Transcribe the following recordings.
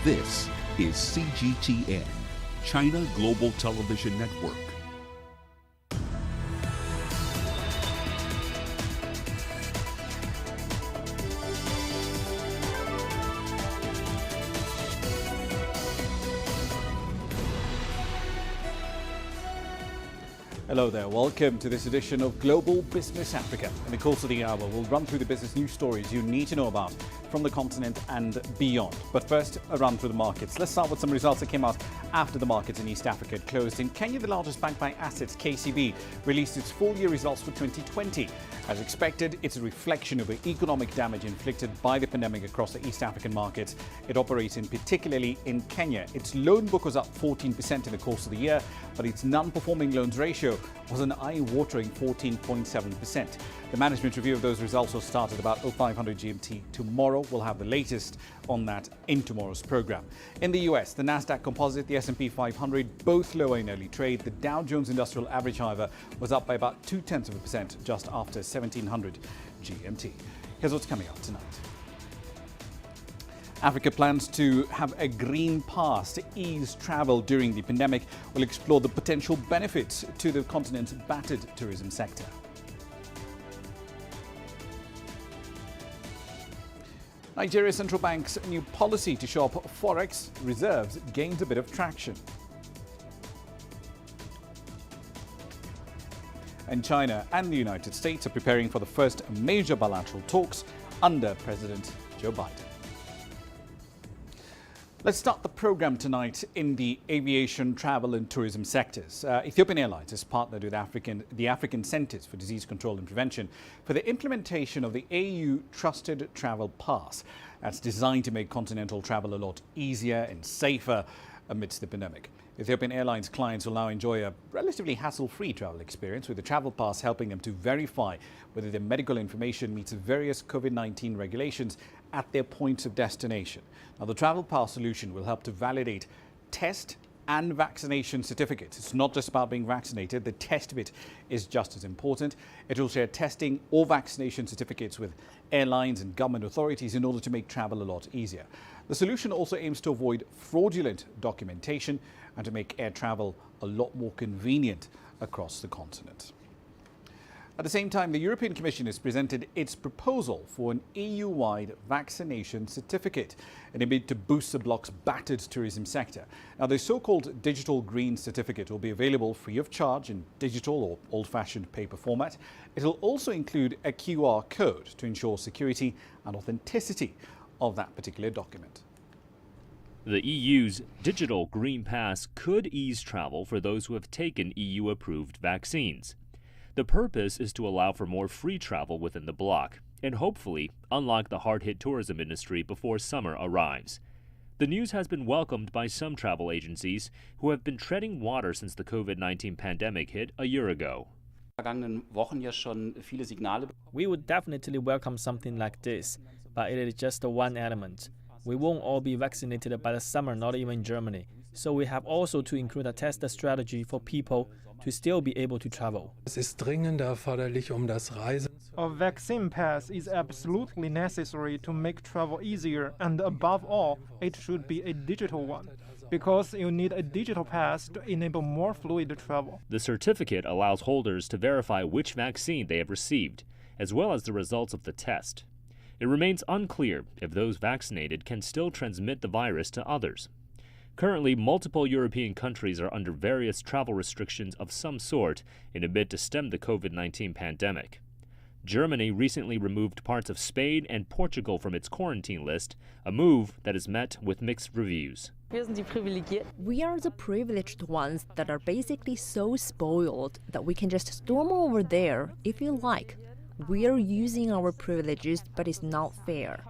This is CGTN, China Global Television Network. Hello there, welcome to this edition of Global Business Africa. In the course of the hour, we'll run through the business news stories you need to know about from the continent and beyond. But first, a run through the markets. Let's start with some results that came out after the markets in East Africa had closed. In Kenya, the largest bank by assets, KCB, released its full-year results for 2020. As expected, it's a reflection of the economic damage inflicted by the pandemic across the East African markets it operates in, particularly in Kenya. Its loan book was up 14% in the course of the year, but its non-performing loans ratio was an eye-watering 14.7%. The management review of those results will start at about 0500 GMT tomorrow. We'll have the latest on that in tomorrow's program. In the US, the Nasdaq Composite, the S&P 500, both lower in early trade. The Dow Jones Industrial Average, however, was up by about 0.2% just after 1700 GMT. Here's what's coming up tonight. Africa plans to have a green pass to ease travel during the pandemic. We'll explore the potential benefits to the continent's battered tourism sector. Nigeria Central Bank's new policy to shore up forex reserves gains a bit of traction. And China and the United States are preparing for the first major bilateral talks under President Joe Biden. Let's start the program tonight in the aviation, travel and tourism sectors. Ethiopian Airlines has partnered with the African Centers for Disease Control and Prevention for the implementation of the AU Trusted Travel Pass. That's designed to make continental travel a lot easier and safer amidst the pandemic. Ethiopian Airlines clients will now enjoy a relatively hassle-free travel experience, with the travel pass helping them to verify whether their medical information meets various COVID-19 regulations at their points of destination. Now, the travel pass solution will help to validate test and vaccination certificates. It's not just about being vaccinated. The test bit is just as important. It will share testing or vaccination certificates with airlines and government authorities in order to make travel a lot easier. The solution also aims to avoid fraudulent documentation and to make air travel a lot more convenient across the continent. At the same time, the European Commission has presented its proposal for an EU-wide vaccination certificate in a bid to boost the bloc's battered tourism sector. Now, the so-called digital green certificate will be available free of charge in digital or old-fashioned paper format. It will also include a QR code to ensure security and authenticity of that particular document. The EU's digital green pass could ease travel for those who have taken EU-approved vaccines. The purpose is to allow for more free travel within the bloc and hopefully unlock the hard-hit tourism industry before summer arrives. The news has been welcomed by some travel agencies who have been treading water since the COVID-19 pandemic hit a year ago. We would definitely welcome something like this, but it is just one element. We won't all be vaccinated by the summer, not even in Germany. So we have also to include a test strategy for people to still be able to travel. A vaccine pass is absolutely necessary to make travel easier, and above all, it should be a digital one, because you need a digital pass to enable more fluid travel. The certificate allows holders to verify which vaccine they have received, as well as the results of the test. It remains unclear if those vaccinated can still transmit the virus to others. Currently, multiple European countries are under various travel restrictions of some sort in a bid to stem the COVID-19 pandemic. Germany recently removed parts of Spain and Portugal from its quarantine list, a move that is met with mixed reviews. We are the privileged ones that are basically so spoiled that we can just storm over there if you like. We are using our privileges, but it's not fair.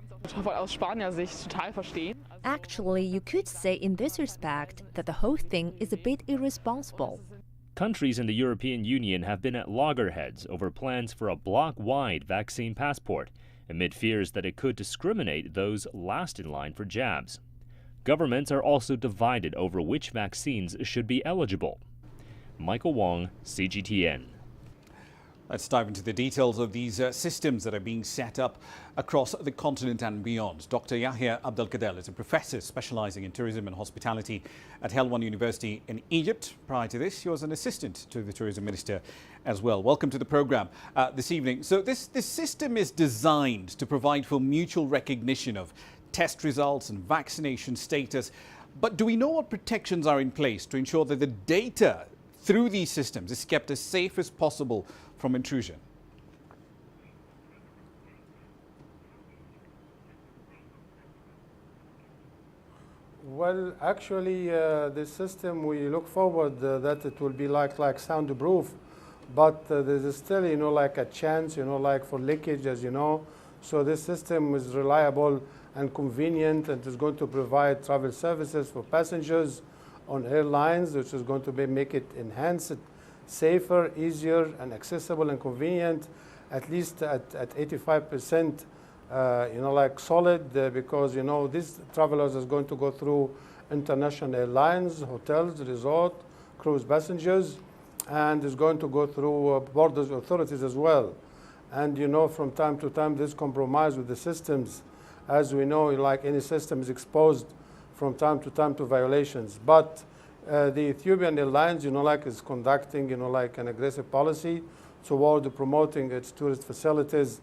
Actually, you could say in this respect that the whole thing is a bit irresponsible. Countries in the European Union have been at loggerheads over plans for a bloc-wide vaccine passport, amid fears that it could discriminate those last in line for jabs. Governments are also divided over which vaccines should be eligible. Michael Wong, CGTN. Let's dive into the details of these systems that are being set up across the continent and beyond. Dr. Yahya Abdelkader is a professor specializing in tourism and hospitality at Helwan University in Egypt. Prior to this, he was an assistant to the tourism minister as well. Welcome to the program this evening. So this system is designed to provide for mutual recognition of test results and vaccination status. But do we know what protections are in place to ensure that the data through these systems is kept as safe as possible from intrusion? Well, actually, this system, we look forward that it will be like soundproof, but there's still, like a chance, like for leakage, as you know. So this system is reliable and convenient, and is going to provide travel services for passengers on airlines, which is going to make it enhance it safer, easier, and accessible and convenient, at least at 85%, like solid, because, these travelers is going to go through international airlines, hotels, resort, cruise passengers, and is going to go through borders authorities as well. And, from time to time, this compromise with the systems, as we know, like any system is exposed from time to violations. But the Ethiopian Airlines, is conducting, like an aggressive policy toward promoting its tourist facilities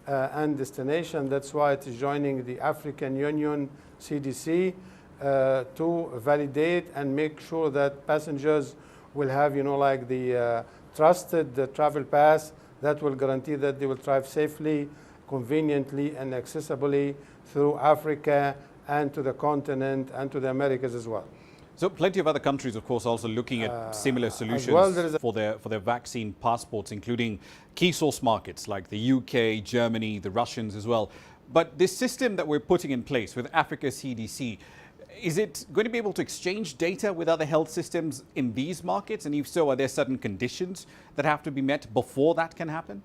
and destination. That's why it is joining the African Union CDC to validate and make sure that passengers will have, like the trusted travel pass that will guarantee that they will drive safely, conveniently, and accessibly through Africa and to the continent and to the Americas as well. So plenty of other countries, of course, also looking at similar solutions for their vaccine passports, including key source markets like the UK, Germany, the Russians as well. But this system that we're putting in place with Africa CDC, is it going to be able to exchange data with other health systems in these markets? And if so, are there certain conditions that have to be met before that can happen?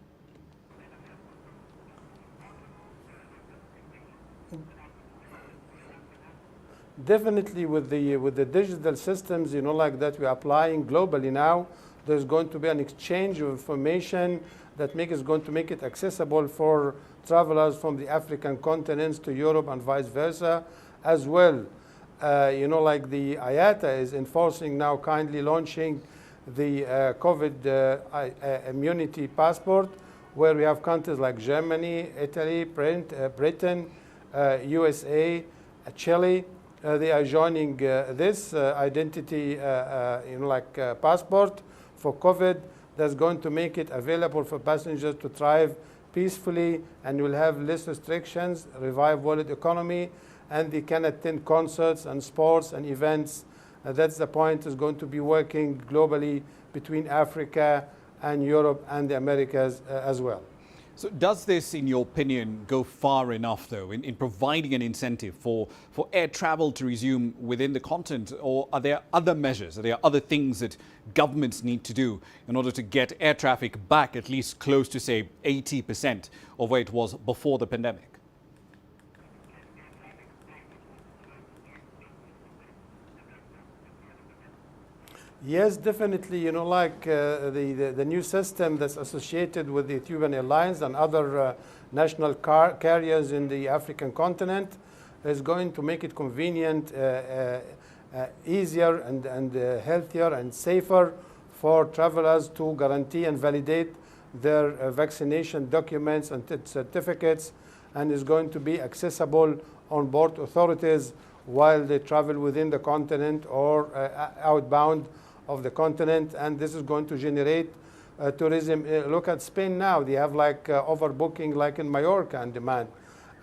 Definitely with the digital systems, like that we're applying globally now, there's going to be an exchange of information that is going to make it accessible for travelers from the African continents to Europe and vice versa as well. Like the IATA is enforcing now, kindly launching the COVID immunity passport, where we have countries like Germany, Italy, Britain, USA, Chile. They are joining this identity passport for COVID that's going to make it available for passengers to drive peacefully, and will have less restrictions, revive world economy, and they can attend concerts and sports and events. That's the point, is going to be working globally between Africa and Europe and the Americas as well. So does this, in your opinion, go far enough, though, in providing an incentive for air travel to resume within the continent? Or are there other measures, are there other things that governments need to do in order to get air traffic back at least close to, say, 80% of where it was before the pandemic? Yes, definitely. Like the new system that's associated with the Ethiopian Airlines and other national carriers in the African continent is going to make it convenient, easier, and healthier and safer for travelers to guarantee and validate their vaccination documents and certificates, and is going to be accessible on board authorities while they travel within the continent or outbound of the continent. And this is going to generate tourism. Look at Spain now. They have like overbooking like in Mallorca and demand.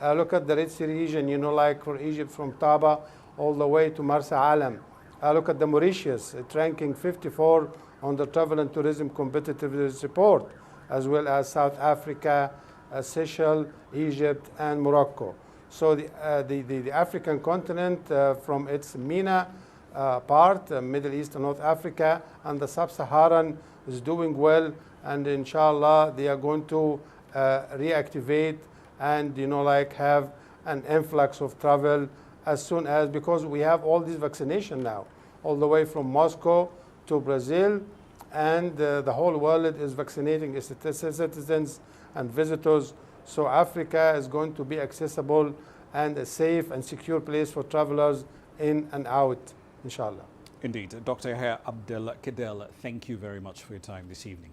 Look at the Red Sea region, like for Egypt from Taba all the way to Marsa Alam. Look at the Mauritius, it's ranking 54 on the Travel and Tourism Competitiveness Report, as well as South Africa, Seychelles, Egypt, and Morocco. So the African continent, from its MENA part, Middle East and North Africa, and the Sub-Saharan is doing well, and inshallah they are going to reactivate and like have an influx of travel as soon as, because we have all these vaccination now, all the way from Moscow to Brazil, and the whole world is vaccinating its citizens and visitors. So Africa is going to be accessible and a safe and secure place for travelers in and out, inshallah. Indeed. Dr. Yahya Abdel Kadel, thank you very much for your time this evening.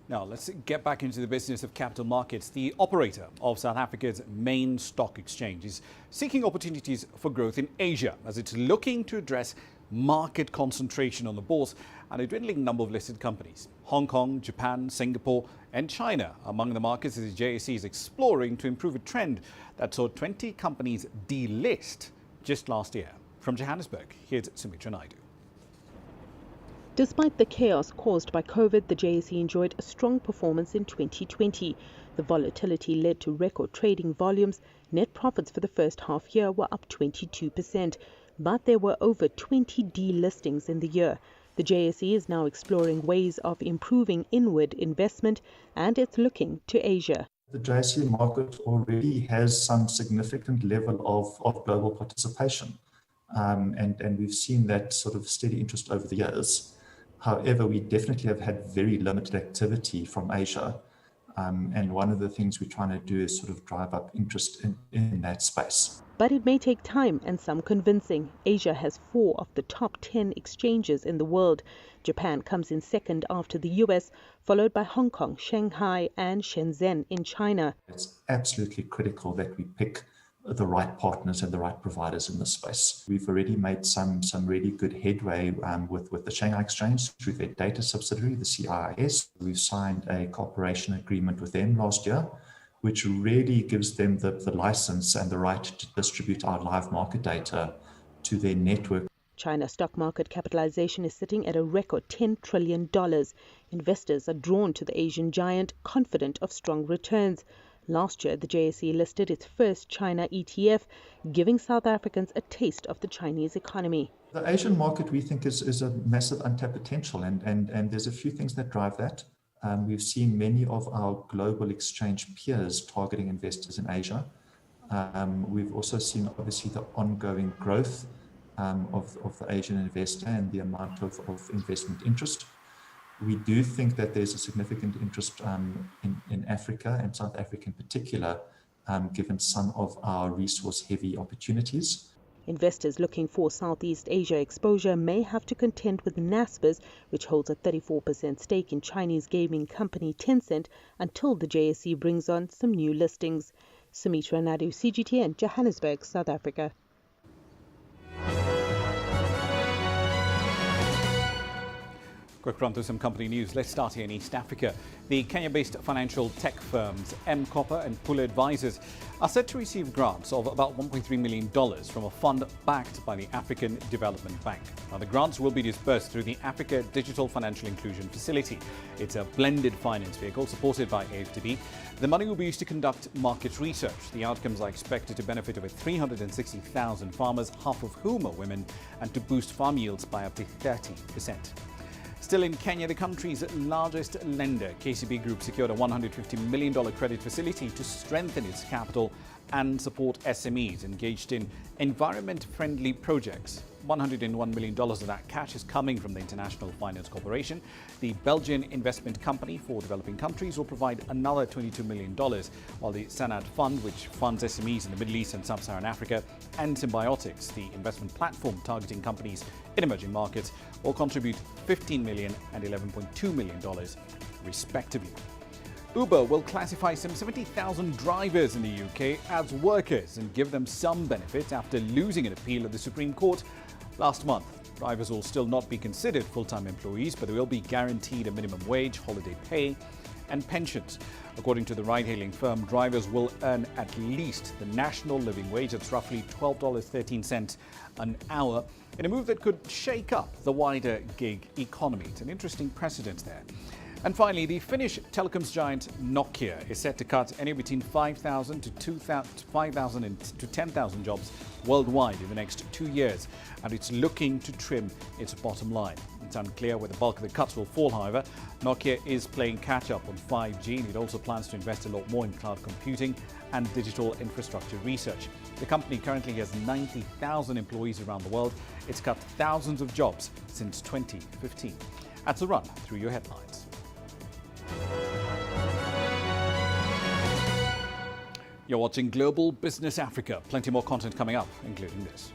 Now, let's get back into the business of capital markets. The operator of South Africa's main stock exchange is seeking opportunities for growth in Asia as it's looking to address market concentration on the bourse and a dwindling number of listed companies. Hong Kong, Japan, Singapore and China among the markets as the JSE is exploring to improve a trend that saw 20 companies delist just last year. From Johannesburg, here's Sumitra Naidu. Despite the chaos caused by COVID, the JSE enjoyed a strong performance in 2020. The volatility led to record trading volumes. Net profits for the first half year were up 22%, but there were over 20 delistings in the year. The JSE is now exploring ways of improving inward investment, and it's looking to Asia. The JSE market already has some significant level of global participation, and we've seen that sort of steady interest over the years. However, we definitely have had very limited activity from Asia. And one of the things we're trying to do is sort of drive up interest in that space. But it may take time and some convincing. Asia has 4 of the top 10 exchanges in the world. Japan comes in second after the US, followed by Hong Kong, Shanghai and Shenzhen in China. It's absolutely critical that we pick the right partners and the right providers in this space. We've already made some really good headway with the Shanghai Exchange through their data subsidiary, the CIS. We've signed a cooperation agreement with them last year, which really gives them the license and the right to distribute our live market data to their network. China's stock market capitalization is sitting at a record $10 trillion. Investors are drawn to the Asian giant, confident of strong returns. Last year, the JSE listed its first China ETF, giving South Africans a taste of the Chinese economy. The Asian market, we think, is a massive untapped potential, and there's a few things that drive that. We've seen many of our global exchange peers targeting investors in Asia. We've also seen, obviously, the ongoing growth of the Asian investor and the amount of investment interest. We do think that there's a significant interest in Africa and South Africa in particular, given some of our resource-heavy opportunities. Investors looking for Southeast Asia exposure may have to contend with Naspers, which holds a 34% stake in Chinese gaming company Tencent, until the JSE brings on some new listings. Sumitra Naidu, CGTN, Johannesburg, South Africa. Quick run through some company news. Let's start here in East Africa. The Kenya-based financial tech firms M Copper and Pula Advisors are set to receive grants of about $1.3 million from a fund backed by the African Development Bank. Now, the grants will be disbursed through the Africa Digital Financial Inclusion Facility. It's a blended finance vehicle supported by AFDB. The money will be used to conduct market research. The outcomes are expected to benefit over 360,000 farmers, half of whom are women, and to boost farm yields by up to 30%. Still in Kenya, the country's largest lender, KCB Group, secured a $150 million credit facility to strengthen its capital and support SMEs engaged in environment-friendly projects. $101 million of that cash is coming from the International Finance Corporation. The Belgian investment company for developing countries will provide another $22 million, while the Sanad Fund, which funds SMEs in the Middle East and Sub-Saharan Africa, and Symbiotics, the investment platform targeting companies in emerging markets, will contribute $15 million and $11.2 million, respectively. Uber will classify some 70,000 drivers in the UK as workers and give them some benefit after losing an appeal at the Supreme Court last month. Drivers will still not be considered full-time employees, but they will be guaranteed a minimum wage, holiday pay and pensions. According to the ride-hailing firm, drivers will earn at least the national living wage. That's roughly $12.13 an hour, in a move that could shake up the wider gig economy. It's an interesting precedent there. And finally, the Finnish telecoms giant Nokia is set to cut anywhere between 5,000 to 10,000 jobs worldwide in the next 2 years, and it's looking to trim its bottom line. It's unclear where the bulk of the cuts will fall, however. Nokia is playing catch-up on 5G, and it also plans to invest a lot more in cloud computing and digital infrastructure research. The company currently has 90,000 employees around the world. It's cut thousands of jobs since 2015. That's a run through your headlines. You're watching Global Business Africa. Plenty more content coming up, including this.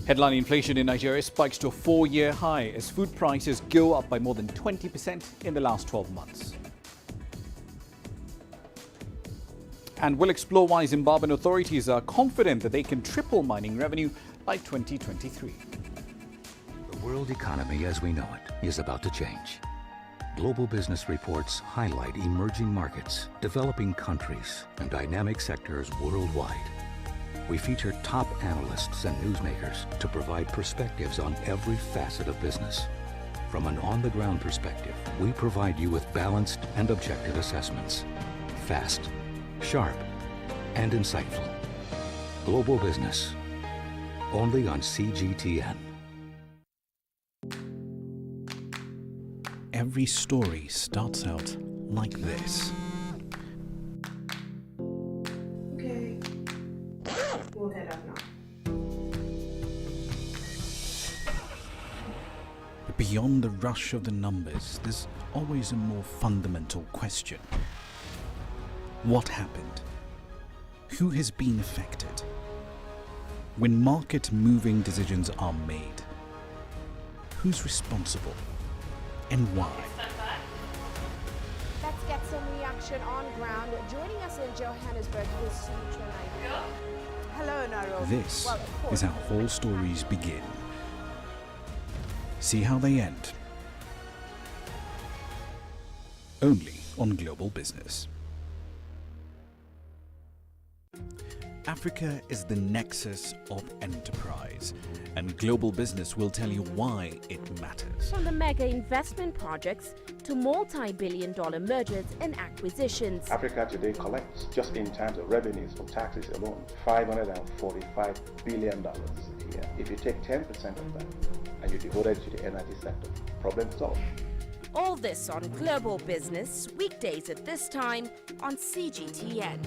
Headline inflation in Nigeria spikes to a 4-year high as food prices go up by more than 20% in the last 12 months. And we'll explore why Zimbabwean authorities are confident that they can triple mining revenue by 2023. The world economy as we know it is about to change. Global business reports highlight emerging markets, developing countries, and dynamic sectors worldwide. We feature top analysts and newsmakers to provide perspectives on every facet of business. From an on-the-ground perspective, we provide you with balanced and objective assessments. Fast, sharp, and insightful. Global Business, only on CGTN. Every story starts out like this. Okay. We'll head up now. But beyond the rush of the numbers, there's always a more fundamental question. What happened? Who has been affected? When market-moving decisions are made, who's responsible and why? Let's get some reaction on ground. Joining us in Johannesburg is Sudan. Hello, Nairobi. This is how all stories begin. See how they end. Only on Global Business. Africa is the nexus of enterprise, and Global Business will tell you why it matters. From the mega investment projects to multi-billion-dollar mergers and acquisitions. Africa today collects, just in terms of revenues from taxes alone, $545 billion a year. If you take 10% of that and you devote it to the energy sector, problem solved. All this on Global Business, weekdays at this time on CGTN.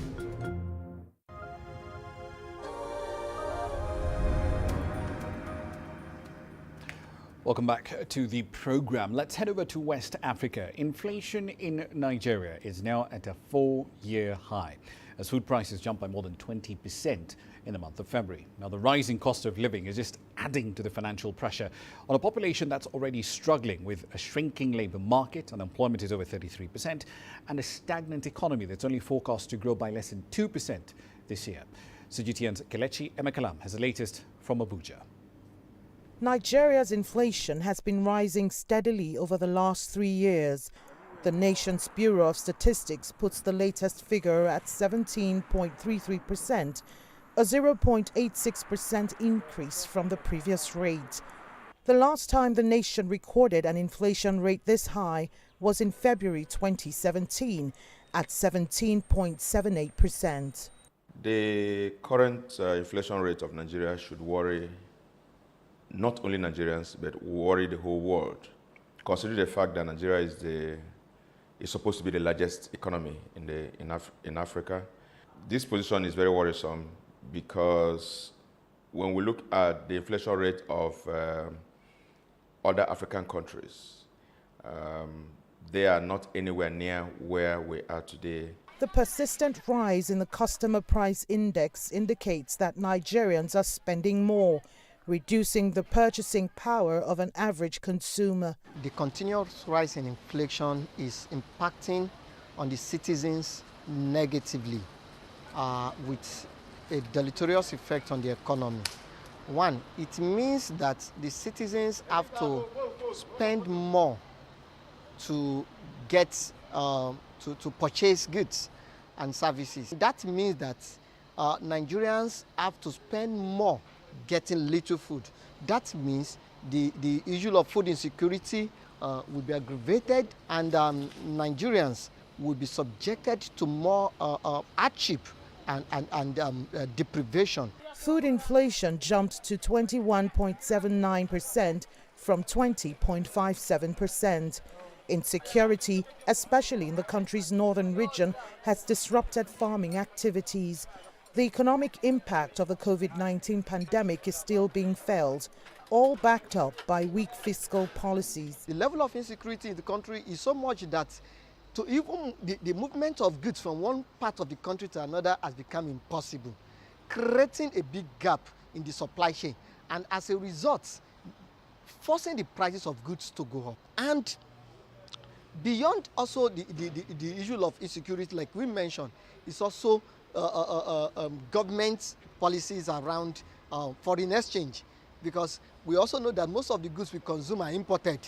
Welcome back to the program. Let's head over to West Africa. Inflation in Nigeria is now at a 4-year high as food prices jump by more than 20% in the month of February. Now, the rising cost of living is just adding to the financial pressure on a population that's already struggling with a shrinking labour market, unemployment is over 33%, and a stagnant economy that's only forecast to grow by less than 2% this year. CGTN's Kelechi Emekalam has the latest from Abuja. Nigeria's inflation has been rising steadily over the last 3 years. The nation's Bureau of Statistics puts the latest figure at 17.33%, a 0.86% increase from the previous rate. The last time the nation recorded an inflation rate this high was in February 2017 at 17.78%. The current inflation rate of Nigeria should worry not only Nigerians, but worry the whole world, considering the fact that Nigeria is supposed to be the largest economy in Africa. This position is very worrisome because when we look at the inflation rate of other African countries, they are not anywhere near where we are today. The persistent rise in the Customer Price Index indicates that Nigerians are spending more, reducing the purchasing power of an average consumer. The continuous rise in inflation is impacting on the citizens negatively with a deleterious effect on the economy. One, it means that the citizens have to spend more to get to purchase goods and services. That means that Nigerians have to spend more getting little food. That means the issue of food insecurity will be aggravated, and Nigerians will be subjected to more hardship and deprivation. Food inflation jumped to 21.79% from 20.57%. Insecurity, especially in the country's northern region, has disrupted farming activities. The economic impact of the COVID-19 pandemic is still being felt, all backed up by weak fiscal policies. The level of insecurity in the country is so much that to even the movement of goods from one part of the country to another has become impossible, creating a big gap in the supply chain, and as a result, forcing the prices of goods to go up. And beyond also the issue of insecurity, like we mentioned, is also government policies around foreign exchange, because we also know that most of the goods we consume are imported,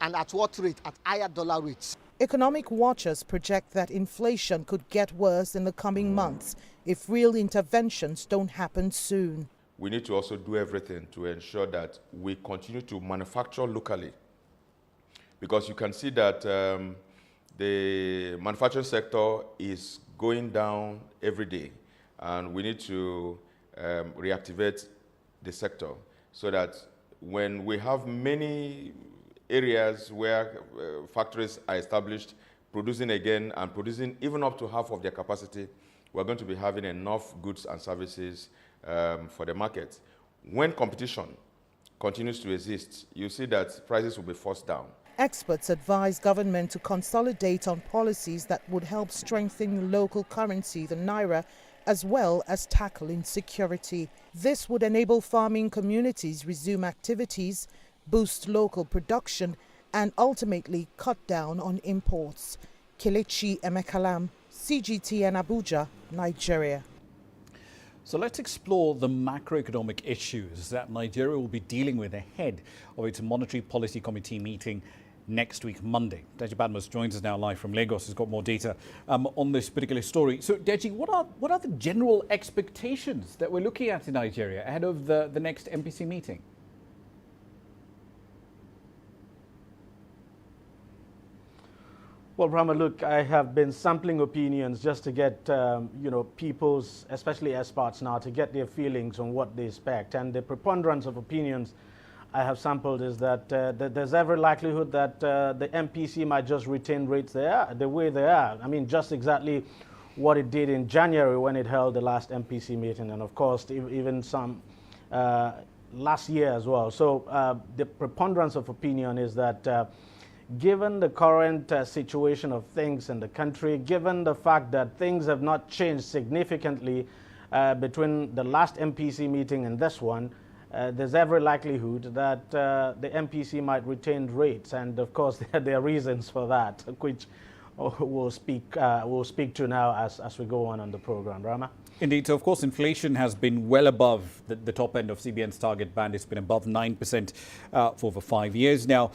and at what rate? At higher dollar rates. Economic watchers project that inflation could get worse in the coming months if real interventions don't happen soon. We need to also do everything to ensure that we continue to manufacture locally, because you can see that the manufacturing sector is going down every day, and we need to reactivate the sector so that when we have many areas where factories are established, producing again and producing even up to half of their capacity, we're going to be having enough goods and services for the market. When competition continues to exist, you see that prices will be forced down. Experts advise government to consolidate on policies that would help strengthen local currency, the naira, as well as tackle insecurity. This would enable farming communities resume activities, boost local production, and ultimately cut down on imports. Kelechi Emekalam, CGTN Abuja, Nigeria. So let's explore the macroeconomic issues that Nigeria will be dealing with ahead of its Monetary Policy Committee meeting next week, Monday. Deji Badmus joins us now live from Lagos. He's got more data on this particular story. So, Deji, what are the general expectations that we're looking at in Nigeria ahead of the next MPC meeting? Well, Ramah, look, I have been sampling opinions just to get, people's, especially experts now, to get their feelings on what they expect. And the preponderance of opinions I have sampled is that there's every likelihood that the MPC might just retain rates the way they are. I mean, just exactly what it did in January when it held the last MPC meeting, and of course, even some last year as well. So the preponderance of opinion is that given the current situation of things in the country, given the fact that things have not changed significantly between the last MPC meeting and this one, there's every likelihood that the MPC might retain rates. And of course, there are reasons for that, which we'll speak to now as we go on the program. Ramah? Indeed. So, of course, inflation has been well above the top end of CBN's target band. It's been above 9% for over 5 years now.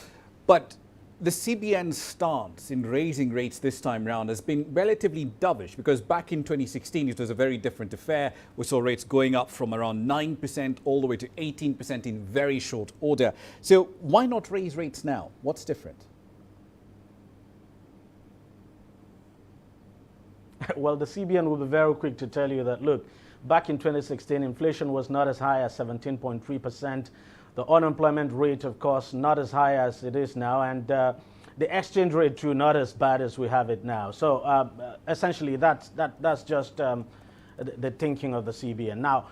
But the CBN's stance in raising rates this time round has been relatively dovish, because back in 2016 it was a very different affair. We saw rates going up from around 9% all the way to 18% in very short order. So why not raise rates now? What's different? Well, the CBN will be very quick to tell you that, look, back in 2016, inflation was not as high as 17.3%. The unemployment rate, of course, not as high as it is now, and the exchange rate, too, not as bad as we have it now. So essentially, that's just the thinking of the CBN. Now,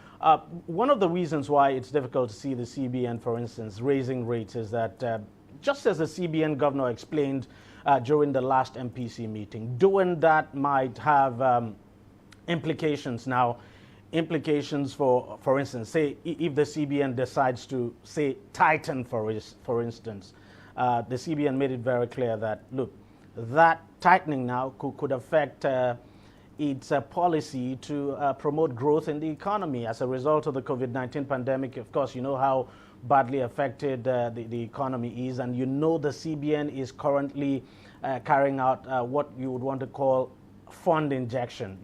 one of the reasons why it's difficult to see the CBN, for instance, raising rates is that just as the CBN governor explained during the last MPC meeting, doing that might have implications now. Implications for instance, say if the CBN decides to, say, tighten, for instance, the CBN made it very clear that, look, that tightening now could affect its policy to promote growth in the economy as a result of the COVID-19 pandemic. Of course, you know how badly affected the economy is, and you know the CBN is currently carrying out what you would want to call fund injection,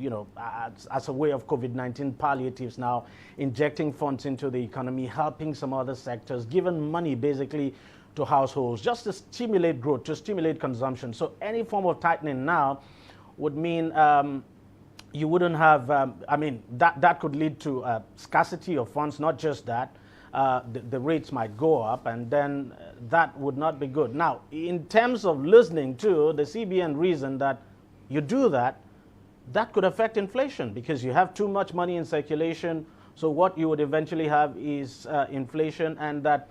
as a way of COVID-19 palliatives now, injecting funds into the economy, helping some other sectors, giving money basically to households just to stimulate growth, to stimulate consumption. So any form of tightening now would mean you wouldn't have, that could lead to scarcity of funds. Not just that, the rates might go up, and then that would not be good. Now, in terms of listening to the CBN reason that you do that, that could affect inflation because you have too much money in circulation. So what you would eventually have is inflation, and that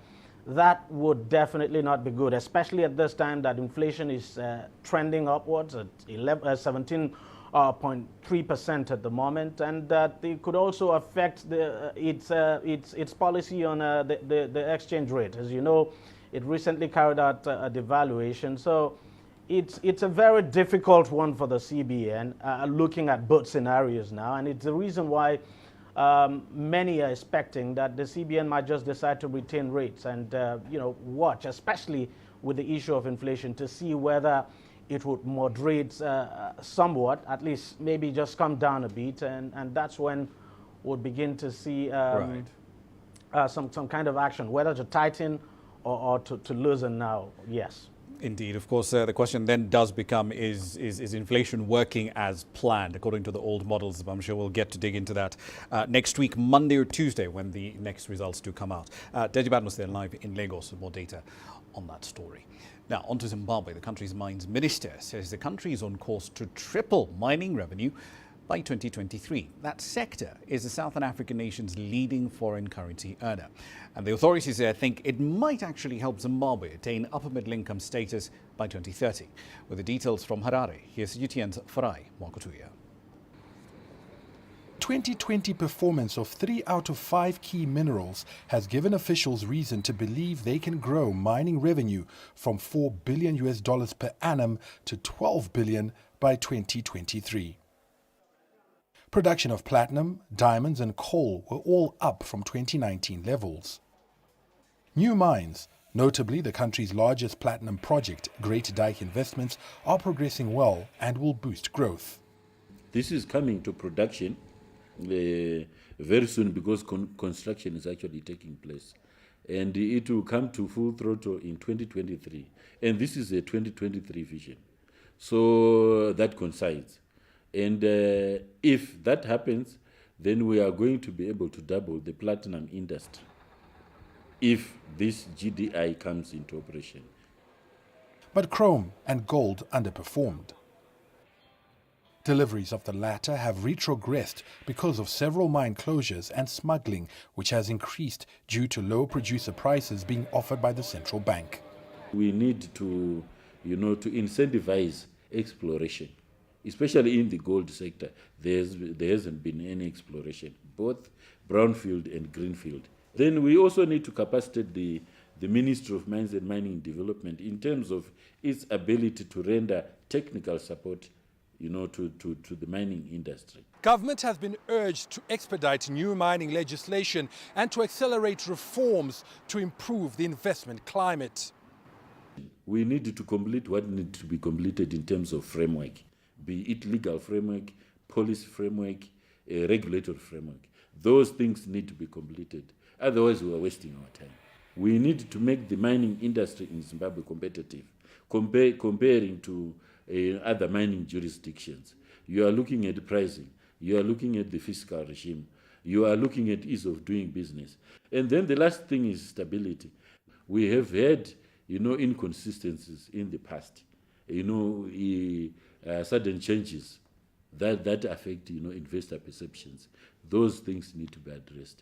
would definitely not be good, especially at this time that inflation is trending upwards at 17.3% at the moment, and that it could also affect its policy on the exchange rate. As you know, it recently carried out a devaluation, so it's a very difficult one for the CBN, looking at both scenarios now, and it's the reason why many are expecting that the CBN might just decide to retain rates and watch, especially with the issue of inflation, to see whether it would moderate somewhat, at least maybe just come down a bit, and that's when we'll begin to see some kind of action, whether to tighten or to loosen now. Yes. Indeed. Of course, the question then does become, is inflation working as planned according to the old models? I'm sure we'll get to dig into that next week, Monday or Tuesday, when the next results do come out. Deji Badmus there live in Lagos with more data on that story. Now, on to Zimbabwe. The country's mines minister says the country is on course to triple mining revenue by 2023. That sector is the Southern African nation's leading foreign currency earner. And the authorities there think it might actually help Zimbabwe attain upper middle income status by 2030. With the details from Harare, here's CGTN's Farai Mwakutuya. 2020 performance of 3 out of 5 key minerals has given officials reason to believe they can grow mining revenue from $4 billion per annum to $12 billion by 2023. Production of platinum, diamonds and coal were all up from 2019 levels. New mines, notably the country's largest platinum project, Great Dyke Investments, are progressing well and will boost growth. This is coming to production very soon because construction is actually taking place. And it will come to full throttle in 2023. And this is a 2023 vision. So that coincides. And if that happens, then we are going to be able to double the platinum industry if this GDI comes into operation. But chrome and gold underperformed. Deliveries of the latter have retrogressed because of several mine closures and smuggling, which has increased due to low producer prices being offered by the central bank. We need to, to incentivize exploration, especially in the gold sector. There hasn't been any exploration, both brownfield and greenfield. Then we also need to capacitate the Ministry of Mines and Mining Development in terms of its ability to render technical support to the mining industry. Government has been urged to expedite new mining legislation and to accelerate reforms to improve the investment climate. We need to complete what needs to be completed in terms of framework, be it legal framework, policy framework, regulatory framework. Those things need to be completed. Otherwise, we are wasting our time. We need to make the mining industry in Zimbabwe competitive, comparing to other mining jurisdictions. You are looking at pricing, you are looking at the fiscal regime, you are looking at ease of doing business. And then the last thing is stability. We have had, inconsistencies in the past, sudden changes that affect, investor perceptions. Those things need to be addressed.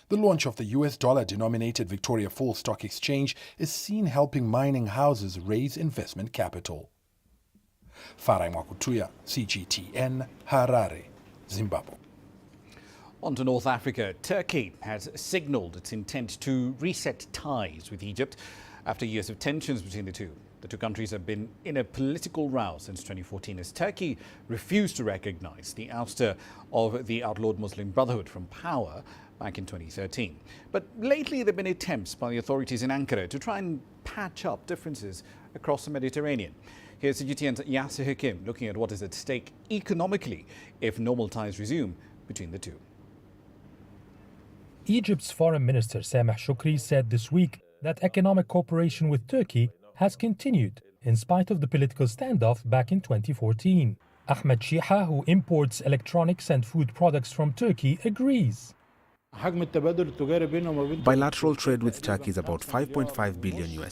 The launch of the US dollar-denominated Victoria Falls Stock Exchange is seen helping mining houses raise investment capital. Farai Mwakutuya, CGTN, Harare, Zimbabwe. On to North Africa. Turkey has signalled its intent to reset ties with Egypt after years of tensions between the two. The two countries have been in a political row since 2014 as Turkey refused to recognise the ouster of the outlawed Muslim Brotherhood from power back in 2013. But lately there have been attempts by the authorities in Ankara to try and patch up differences across the Mediterranean. Here's CGTN's Yasser Hakim looking at what is at stake economically if normal ties resume between the two. Egypt's Foreign Minister Sameh Shoukry said this week that economic cooperation with Turkey has continued in spite of the political standoff back in 2014. Ahmed Shiha, who imports electronics and food products from Turkey, agrees. Bilateral trade with Turkey is about $5.5 billion.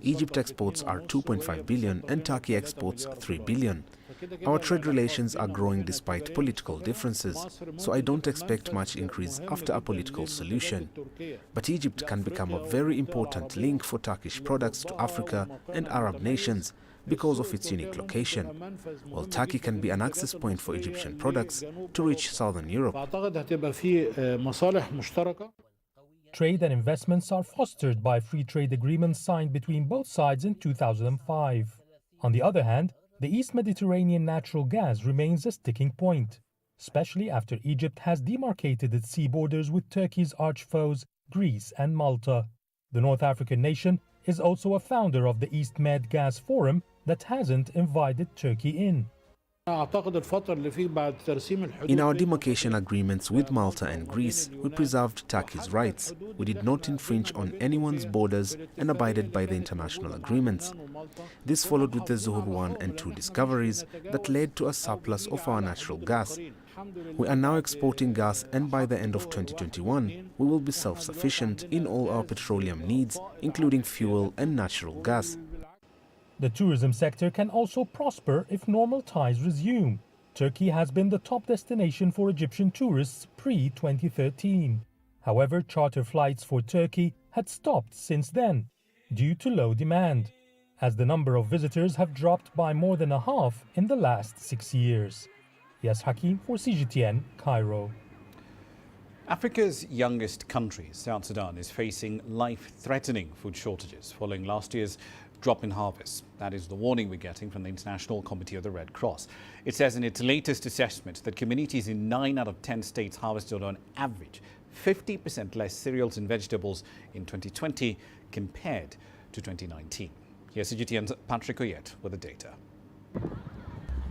Egypt exports are $2.5 billion and Turkey exports $3 billion. Our trade relations are growing despite political differences, so I don't expect much increase after a political solution. But Egypt can become a very important link for Turkish products to Africa and Arab nations because of its unique location, while Turkey can be an access point for Egyptian products to reach southern Europe. Trade and investments are fostered by free trade agreements signed between both sides in 2005. On the other hand, the East Mediterranean natural gas remains a sticking point, especially after Egypt has demarcated its sea borders with Turkey's arch foes, Greece and Malta. The North African nation is also a founder of the East Med Gas Forum that hasn't invited Turkey in. In our demarcation agreements with Malta and Greece, we preserved Turkey's rights. We did not infringe on anyone's borders and abided by the international agreements. This followed with the Zuhur 1 and 2 discoveries that led to a surplus of our natural gas. We are now exporting gas, and by the end of 2021, we will be self-sufficient in all our petroleum needs, including fuel and natural gas. The tourism sector can also prosper if normal ties resume. Turkey has been the top destination for Egyptian tourists pre-2013. However, charter flights for Turkey had stopped since then due to low demand, as the number of visitors have dropped by more than a half in the last 6 years. Yes Hakim for CGTN, Cairo. Africa's youngest country, South Sudan, is facing life-threatening food shortages following last year's drop in harvest. That is the warning we're getting from the International Committee of the Red Cross. It says in its latest assessment that communities in 9 out of 10 states harvested on average 50% less cereals and vegetables in 2020 compared to 2019. Here's CGTN's Patrick Oyet with the data.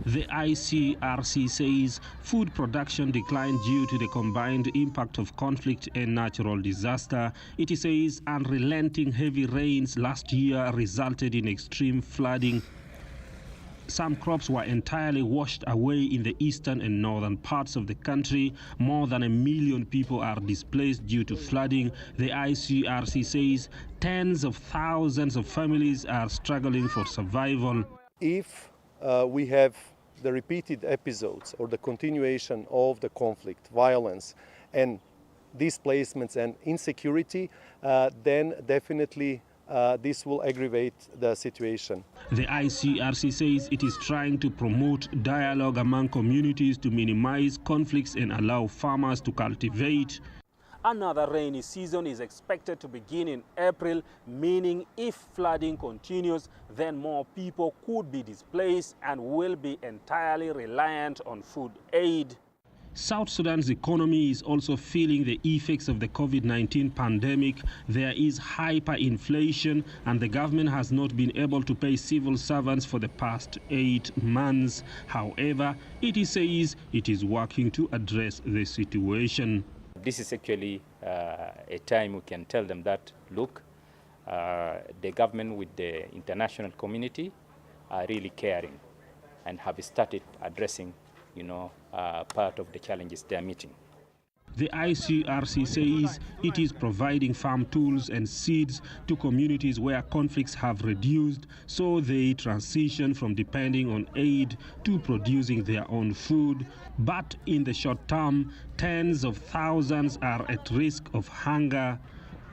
The ICRC says food production declined due to the combined impact of conflict and natural disaster. It says unrelenting heavy rains last year resulted in extreme flooding. Some crops were entirely washed away in the eastern and northern parts of the country. More than 1 million people are displaced due to flooding. The ICRC says tens of thousands of families are struggling for survival. If we have the repeated episodes or the continuation of the conflict, violence and displacements and insecurity, then definitely this will aggravate the situation. The ICRC says it is trying to promote dialogue among communities to minimize conflicts and allow farmers to cultivate. Another rainy season is expected to begin in April, meaning if flooding continues, then more people could be displaced and will be entirely reliant on food aid. South Sudan's economy is also feeling the effects of the COVID-19 pandemic. There is hyperinflation and the government has not been able to pay civil servants for the past 8 months. However, it says it is working to address the situation. This is actually a time we can tell them that, look, the government with the international community are really caring and have started addressing, part of the challenges they are meeting. The ICRC says it is providing farm tools and seeds to communities where conflicts have reduced, so they transition from depending on aid to producing their own food. But in the short term, tens of thousands are at risk of hunger.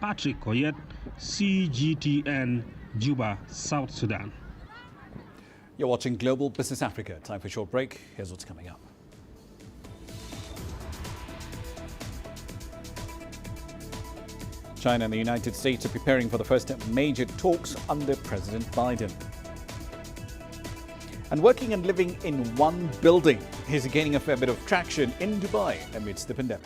Patrick Oyet, CGTN, Juba, South Sudan. You're watching Global Business Africa. Time for a short break. Here's what's coming up. China and the United States are preparing for the first major talks under President Biden. And working and living in one building is gaining a fair bit of traction in Dubai amidst the pandemic.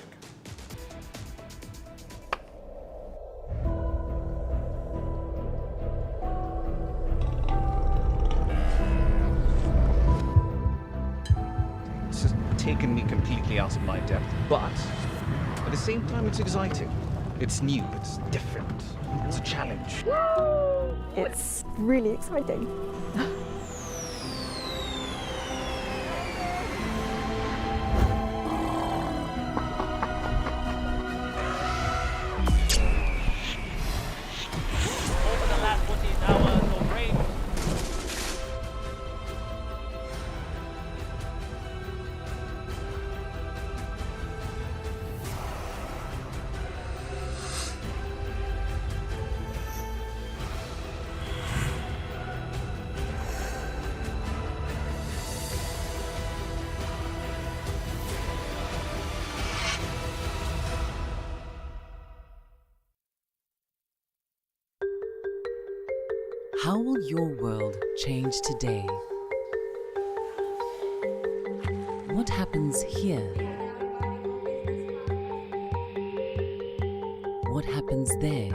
This has taken me completely out of my depth, but at the same time it's exciting. It's new, it's different, it's a challenge. It's really exciting. How will your world change today? What happens here? What happens there?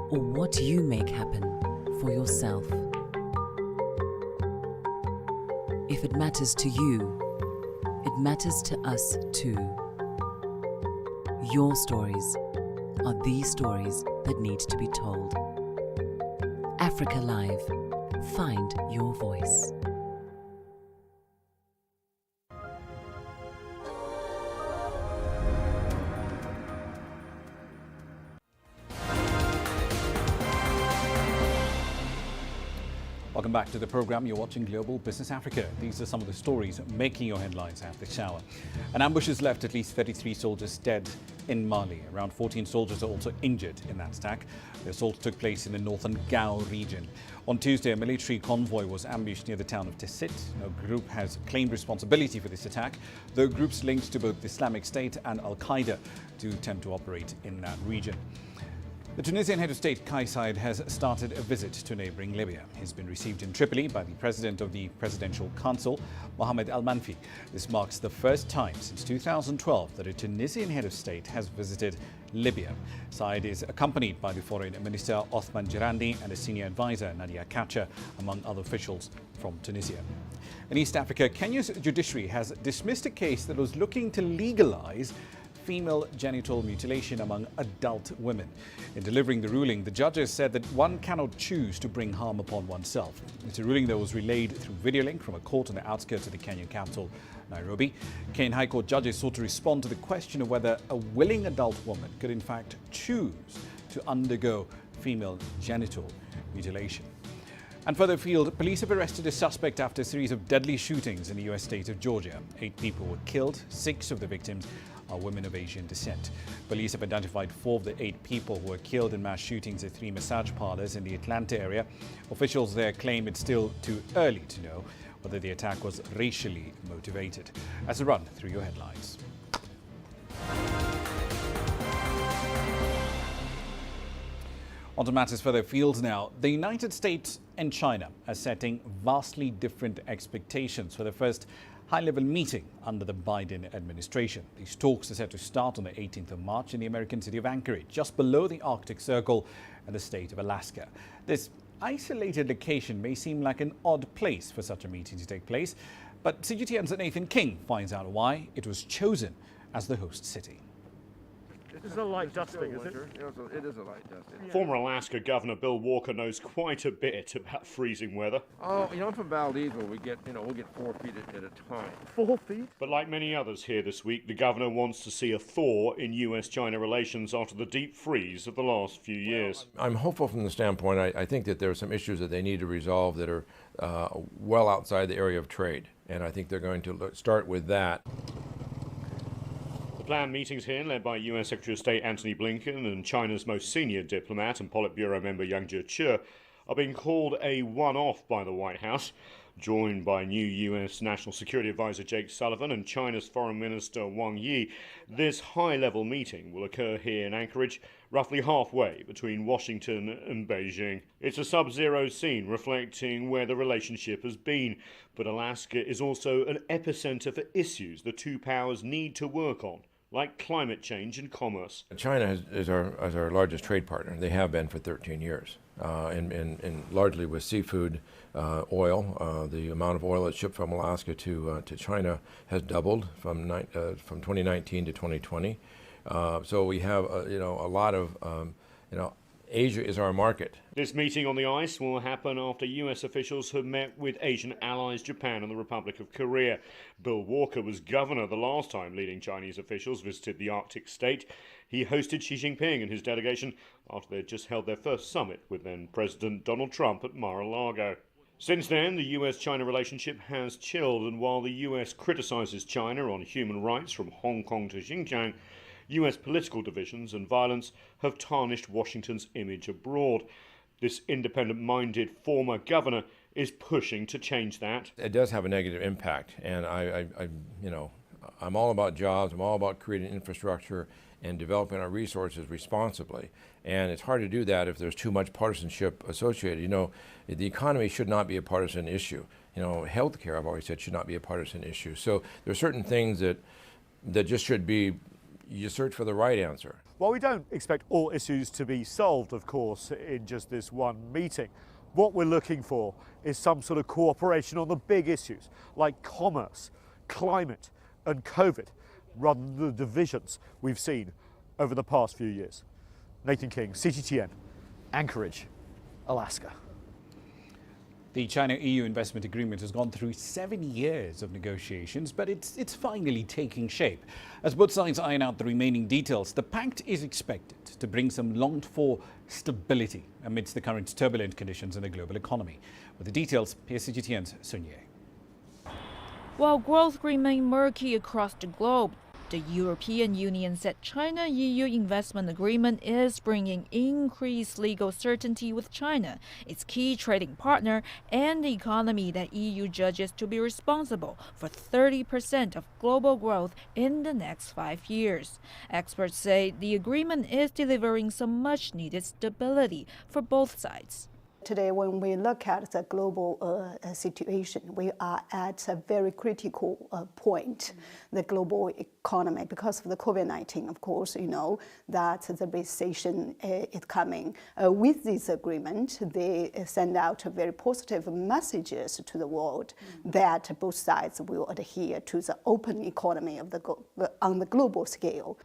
Or what you make happen for yourself? If it matters to you, it matters to us too. Your stories are the stories that need to be told. Africa Live. Find your voice. Welcome back to the program. You're watching Global Business Africa. These are some of the stories making your headlines at this hour. An ambush has left at least 33 soldiers dead in Mali. Around 14 soldiers are also injured in that attack. The assault took place in the northern Gao region. On Tuesday, a military convoy was ambushed near the town of Tessit. No group has claimed responsibility for this attack, though groups linked to both Islamic State and Al-Qaeda do tend to operate in that region. The Tunisian head of state, Kais Saied, has started a visit to neighbouring Libya. He's been received in Tripoli by the president of the Presidential Council, Mohamed Al-Manfi. This marks the first time since 2012 that a Tunisian head of state has visited Libya. Saied is accompanied by the foreign minister, Othman Jirandi, and a senior advisor, Nadia Kacha, among other officials from Tunisia. In East Africa, Kenya's judiciary has dismissed a case that was looking to legalise female genital mutilation among adult women. In delivering the ruling, the judges said that one cannot choose to bring harm upon oneself. It's a ruling that was relayed through video link from a court on the outskirts of the Kenyan capital, Nairobi. Kenyan High Court judges sought to respond to the question of whether a willing adult woman could in fact choose to undergo female genital mutilation. And further afield, police have arrested a suspect after a series of deadly shootings in the U.S. state of Georgia. 8 people were killed. 6 of the victims are women of Asian descent. Police have identified 4 of the 8 people who were killed in mass shootings at 3 massage parlors in the Atlanta area. Officials there claim it's still too early to know whether the attack was racially motivated. As a run through your headlines. On to matters further afield now. The United States and China are setting vastly different expectations for the first high-level meeting under the Biden administration. These talks are set to start on the 18th of March in the American city of Anchorage, just below the Arctic Circle and the state of Alaska. This isolated location may seem like an odd place for such a meeting to take place, but CGTN's Nathan King finds out why it was chosen as the host city. It's a light dusting, is it? It is a light dusting. Former Alaska Governor Bill Walker knows quite a bit about freezing weather. Oh, you know, from Valdez, we'll get 4 feet at a time. 4 feet? But like many others here this week, the governor wants to see a thaw in U.S. China relations after the deep freeze of the last few years. I'm hopeful from the standpoint, I think that there are some issues that they need to resolve that are well outside the area of trade. And I think they're going to start with that. Planned meetings here, led by U.S. Secretary of State Antony Blinken and China's most senior diplomat and Politburo member Yang Jiechi, are being called a one-off by the White House. Joined by new U.S. National Security Advisor Jake Sullivan and China's Foreign Minister Wang Yi, this high-level meeting will occur here in Anchorage, roughly halfway between Washington and Beijing. It's a sub-zero scene reflecting where the relationship has been, but Alaska is also an epicenter for issues the two powers need to work on, like climate change and commerce. China is our largest trade partner. They have been for 13 years, and largely with seafood, oil. The amount of oil that's shipped from Alaska to China has doubled from 2019 to 2020. So we have a lot of Asia is our market. This meeting on the ice will happen after U.S. officials have met with Asian allies Japan and the Republic of Korea. Bill Walker was governor the last time leading Chinese officials visited the Arctic state. He hosted Xi Jinping and his delegation after they had just held their first summit with then President Donald Trump at Mar-a-Lago. Since then, the U.S.-China relationship has chilled, and while the U.S. criticizes China on human rights from Hong Kong to Xinjiang, U.S. political divisions and violence have tarnished Washington's image abroad. This independent-minded former governor is pushing to change that. It does have a negative impact, and I'm all about jobs, I'm all about creating infrastructure and developing our resources responsibly. And it's hard to do that if there's too much partisanship associated. You know, the economy should not be a partisan issue. You know, healthcare, I've always said, should not be a partisan issue. So there are certain things that just should be, you search for the right answer. Well, we don't expect all issues to be solved, of course, in just this one meeting. What we're looking for is some sort of cooperation on the big issues like commerce, climate and COVID, rather than the divisions we've seen over the past few years. Nathan King, CGTN, Anchorage, Alaska. The China-EU investment agreement has gone through 7 years of negotiations, but it's finally taking shape. As both sides iron out the remaining details, the pact is expected to bring some longed-for stability amidst the current turbulent conditions in the global economy. With the details, here's CGTN's Sun Ye. While growth remained murky across the globe, the European Union said China-EU investment agreement is bringing increased legal certainty with China, its key trading partner, and the economy that EU judges to be responsible for 30% of global growth in the next 5 years. Experts say the agreement is delivering some much-needed stability for both sides. Today, when we look at the global situation, we are at a very critical point, the global economy. Because of the COVID-19, of course, you know that the recession is coming. With this agreement, they send out very positive messages to the world that both sides will adhere to the open economy of on the global scale.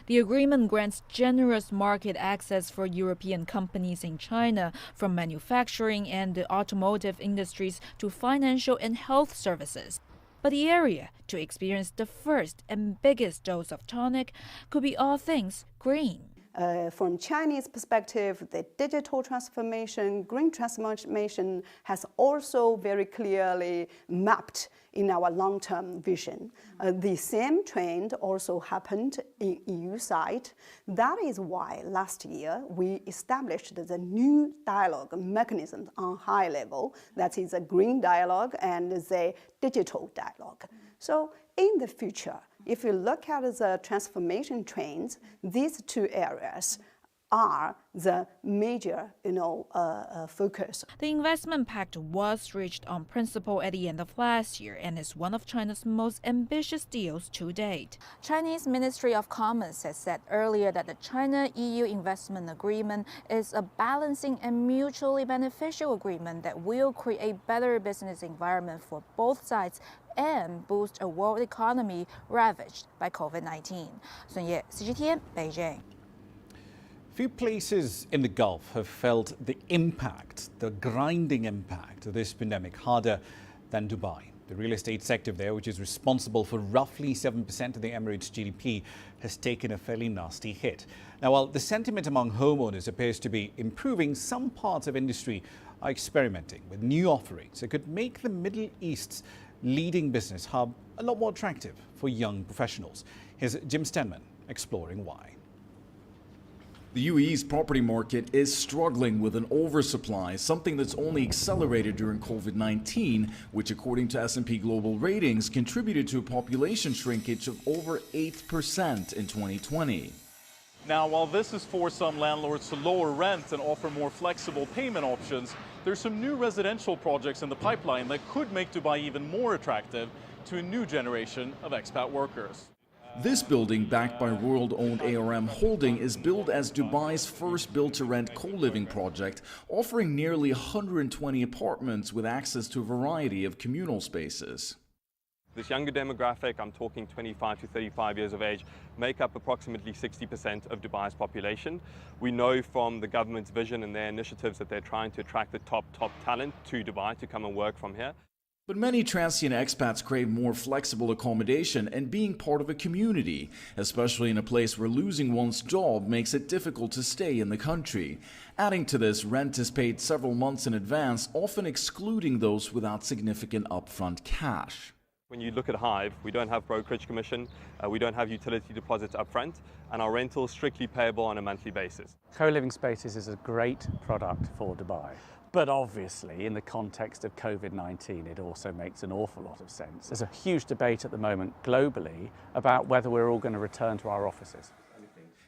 The agreement grants generous market access for European companies in China, from manufacturing and the automotive industries to financial and health services. But the area to experience the first and biggest dose of tonic could be all things green. From Chinese perspective, the digital transformation, green transformation has also very clearly mapped in our long-term vision. The same trend also happened in EU side. That is why last year we established the new dialogue mechanism on high level, that is a green dialogue and the digital dialogue. So in the future, if you look at the transformation trends, these two areas are the major, focus. The investment pact was reached on principle at the end of last year and is one of China's most ambitious deals to date. Chinese Ministry of Commerce has said earlier that the China-EU investment agreement is a balancing and mutually beneficial agreement that will create a better business environment for both sides and boost a world economy ravaged by COVID-19. Sun Ye, CGTN, Beijing. Few places in the Gulf have felt the impact, the grinding impact of this pandemic harder than Dubai. The real estate sector there, which is responsible for roughly 7% of the Emirates' GDP, has taken a fairly nasty hit. Now, while the sentiment among homeowners appears to be improving, some parts of industry are experimenting with new offerings that could make the Middle East's leading business hub a lot more attractive for young professionals. Here's Jim Stenman exploring why. The UAE's property market is struggling with an oversupply, something that's only accelerated during COVID-19, which according to S&P Global Ratings contributed to a population shrinkage of over 8% in 2020. Now, while this is for some landlords to lower rent and offer more flexible payment options, there's some new residential projects in the pipeline that could make Dubai even more attractive to a new generation of expat workers. This building, backed by Royal-owned ARM Holding, is billed as Dubai's first build-to-rent co-living project, offering nearly 120 apartments with access to a variety of communal spaces. This younger demographic, I'm talking 25 to 35 years of age, make up approximately 60% of Dubai's population. We know from the government's vision and their initiatives that they're trying to attract the top talent to Dubai to come and work from here. But many transient expats crave more flexible accommodation and being part of a community, especially in a place where losing one's job makes it difficult to stay in the country. Adding to this, rent is paid several months in advance, often excluding those without significant upfront cash. When you look at Hive, we don't have brokerage commission, we don't have utility deposits upfront, and our rental is strictly payable on a monthly basis. Co-living spaces is a great product for Dubai. But obviously, in the context of COVID-19, it also makes an awful lot of sense. There's a huge debate at the moment globally about whether we're all going to return to our offices.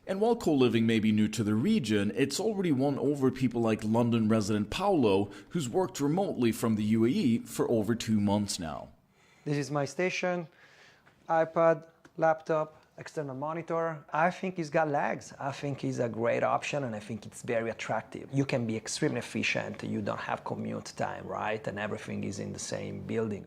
And while co-living may be new to the region, it's already won over people like London resident Paolo, who's worked remotely from the UAE for over 2 months now. This is my station, iPad, laptop, external monitor. I think it's got legs. I think it's a great option, and I think it's very attractive. You can be extremely efficient. You don't have commute time, right? And everything is in the same building.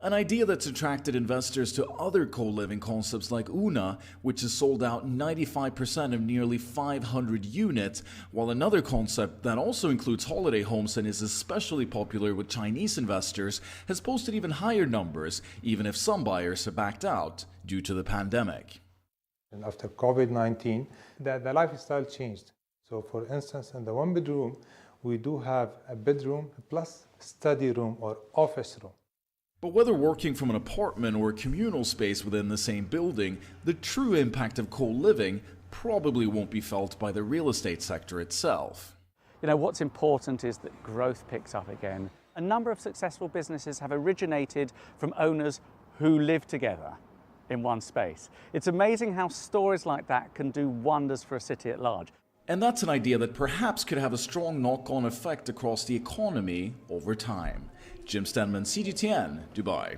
An idea that's attracted investors to other co-living concepts like Una, which has sold out 95% of nearly 500 units, while another concept that also includes holiday homes and is especially popular with Chinese investors has posted even higher numbers, even if some buyers have backed out due to the pandemic. And after COVID-19, the lifestyle changed. So for instance, in the one bedroom, we do have a bedroom plus study room or office room. But whether working from an apartment or a communal space within the same building, the true impact of co-living probably won't be felt by the real estate sector itself. You know, what's important is that growth picks up again. A number of successful businesses have originated from owners who live together in one space. It's amazing how stories like that can do wonders for a city at large. And that's an idea that perhaps could have a strong knock-on effect across the economy over time. Jim Stenman, CGTN, Dubai.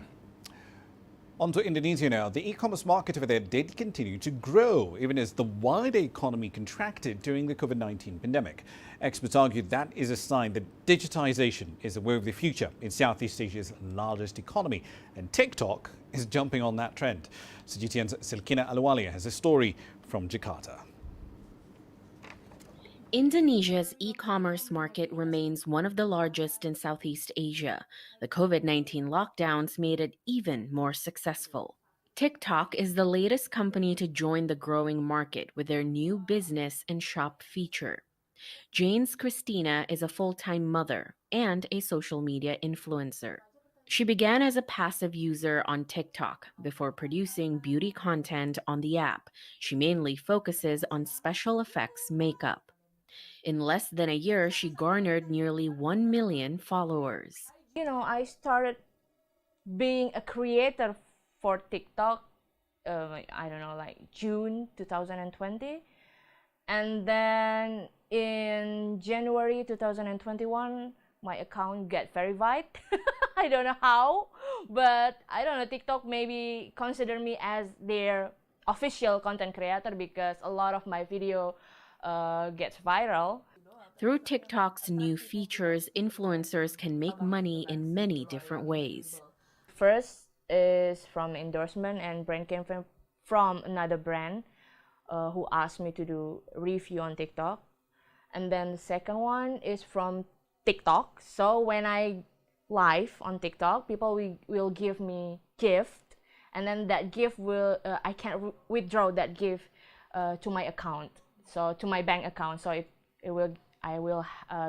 On to Indonesia now. The e-commerce market over there did continue to grow, even as the wider economy contracted during the COVID-19 pandemic. Experts argue that is a sign that digitization is the way of the future in Southeast Asia's largest economy, and TikTok is jumping on that trend. CGTN's Silkina Aluwalia has a story from Jakarta. Indonesia's e-commerce market remains one of the largest in Southeast Asia. The COVID-19 lockdowns made it even more successful. TikTok is the latest company to join the growing market with their new business and shop feature. Jane's Christina is a full-time mother and a social media influencer. She began as a passive user on TikTok before producing beauty content on the app. She mainly focuses on special effects makeup. In less than a year, she garnered nearly 1 million followers. You know, I started being a creator for TikTok, I don't know, like June 2020. And then in January 2021, my account got verified. I don't know how, but I don't know, TikTok maybe consider me as their official content creator because a lot of my video gets viral. Through TikTok's new features, influencers can make money in many different ways. First is from endorsement and brand campaign from another brand who asked me to do review on TikTok. And then the second one is from TikTok. So when I live on TikTok, people will give me gift, and then that gift will I can withdraw that gift to my account. So to my bank account, so I will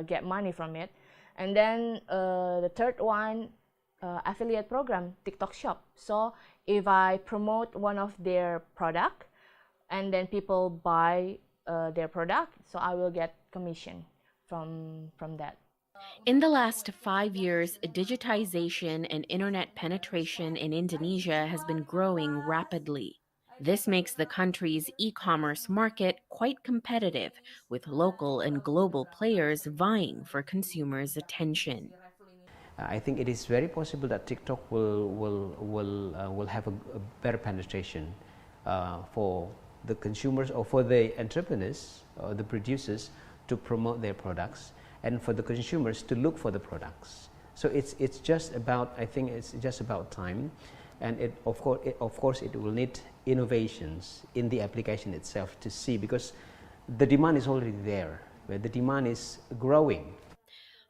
get money from it. And then the third one, affiliate program, TikTok Shop. So if I promote one of their product, and then people buy their product, so I will get commission from that. In the last 5 years, digitization and internet penetration in Indonesia has been growing rapidly. This makes the country's e-commerce market quite competitive, with local and global players vying for consumers' attention. I think it is very possible that TikTok will have a better penetration for the consumers or for the entrepreneurs or the producers to promote their products, and for the consumers to look for the products. So it's just about, I think it's just about time, and of course it will need innovations in the application itself to see, because the demand is already there, where the demand is growing.